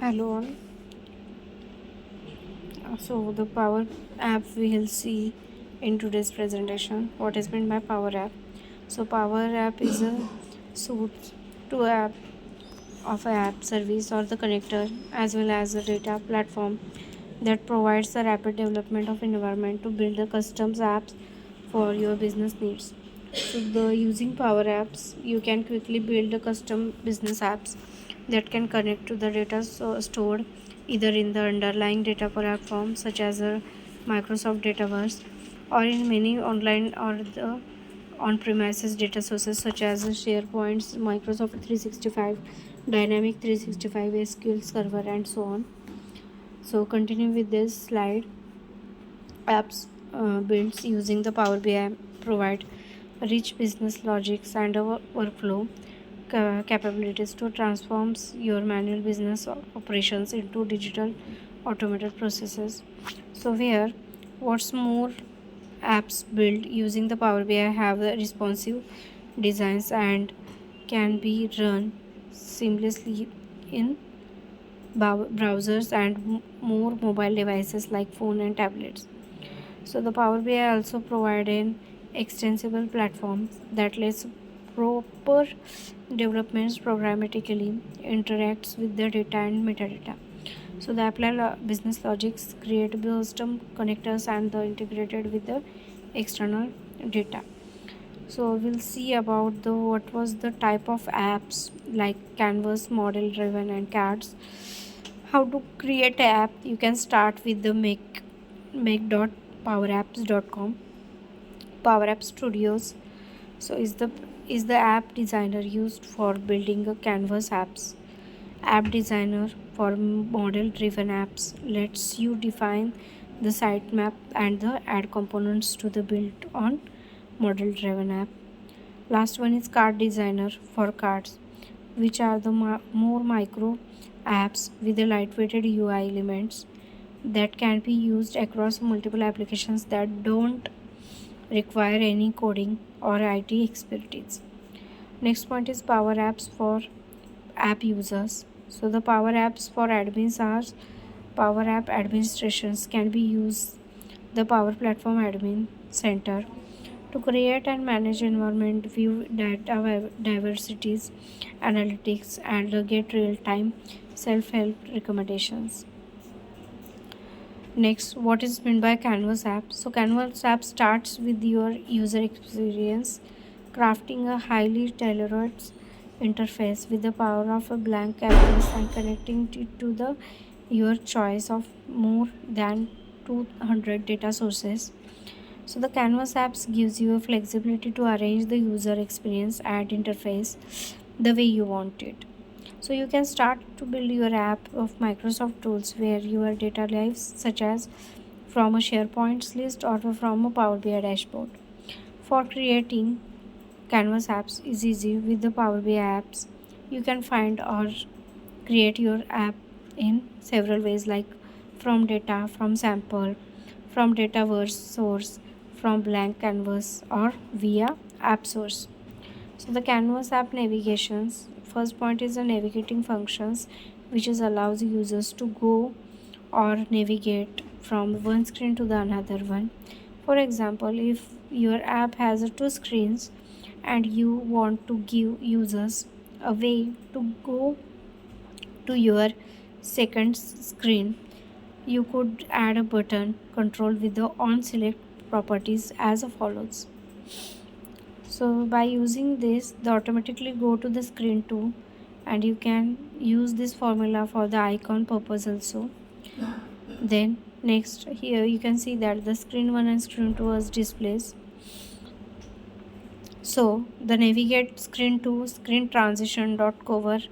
Hello all. So the Power App we will see in today's presentation. What is meant by Power App? So Power App is a suite to app of a app service or the connector as well as a data platform that provides the rapid development of environment to build the custom apps for your business needs. So the using Power Apps, you can quickly build a custom business apps that can connect to the data stored either in the underlying data platform such as a Microsoft Dataverse or in many online or the on-premises data sources such as SharePoint, Microsoft 365, Dynamic 365, SQL Server, and so on. So continue with this slide. Apps built using the Power BI provide rich business logics and a workflow capabilities to transform your manual business operations into digital automated processes. So here, what's more, apps built using the Power BI have the responsive designs and can be run seamlessly in browsers and more mobile devices like phone and tablets. So the Power BI also provide an extensible platform that lets proper developments programmatically interacts with the data and metadata. So the apply business logics create custom connectors and the integrated with the external data. So we'll see about the what was the type of apps like Canvas, model driven, and cards. How to create an app? You can start with the make.powerapps.com. Power App Studios. So is the app designer used for building a Canvas apps. App designer for model driven apps lets you define the sitemap and the add components to the built on model driven app. Last one is card designer for cards, which are the more micro apps with the lightweighted UI elements that can be used across multiple applications that don't require any coding or IT expertise. Next point is Power Apps for app users. So the Power Apps for admins are Power App administrations can be used the Power Platform Admin Center to create and manage environment, view data diversities, analytics, and get real-time self-help recommendations. Next, what is meant by Canvas app? So Canvas app starts with your user experience, crafting a highly tailored interface with the power of a blank canvas and connecting it to the your choice of more than 200 data sources. So the Canvas apps gives you a flexibility to arrange the user experience and interface the way you want it. So you can start to build your app of Microsoft tools where your data lives such as from a SharePoint list or from a Power BI dashboard. For creating Canvas apps is easy with the Power BI apps. You can find or create your app in several ways like from data, from sample, from dataverse source, from blank canvas or via app source. So the Canvas app navigations. First point is the navigating functions, which is allows users to go or navigate from one screen to the another one. For example, if your app has two screens and you want to give users a way to go to your second screen, you could add a button control with the on select properties as follows. So by using this, they automatically go to the screen 2 and you can use this formula for the icon purpose also. Then next here you can see that the screen 1 and screen 2 was displays. So the navigate screen 2 screen transition dot cover.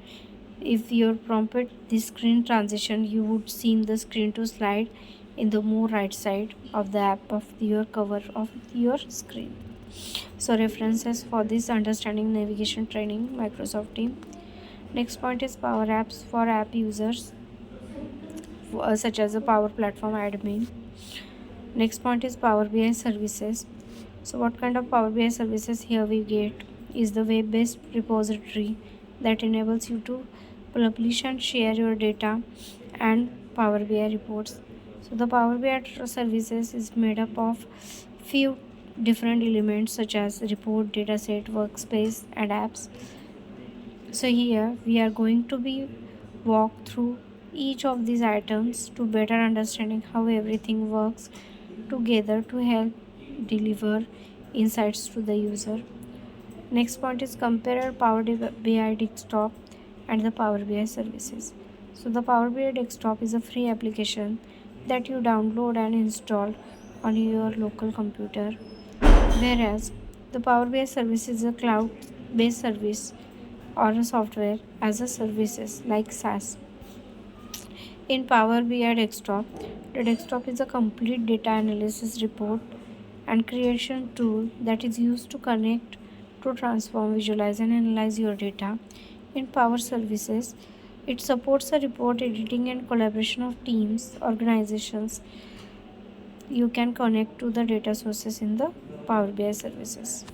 If you prompted this screen transition, you would see the screen to slide in the more right side of the app of your cover of your screen. So references for this understanding navigation training Microsoft team. Next point is Power Apps for app users such as a Power Platform admin. Next point is Power BI services. So what kind of Power BI services here we get is the web-based repository that enables you to publish and share your data and Power BI reports. So the Power BI services is made up of few different elements such as report, dataset, workspace, and apps. So here we are going to be walk through each of these items to better understanding how everything works together to help deliver insights to the user. Next point is compare Power BI desktop and the Power BI services. So the Power BI desktop is a free application that you download and install on your local computer, whereas the Power BI service is a cloud-based service or a software as a services like SaaS. In Power BI desktop, the desktop is a complete data analysis report and creation tool that is used to connect, to transform, visualize, and analyze your data. In Power Services, it supports the report editing and collaboration of teams, organizations. You can connect to the data sources in the Power BI services.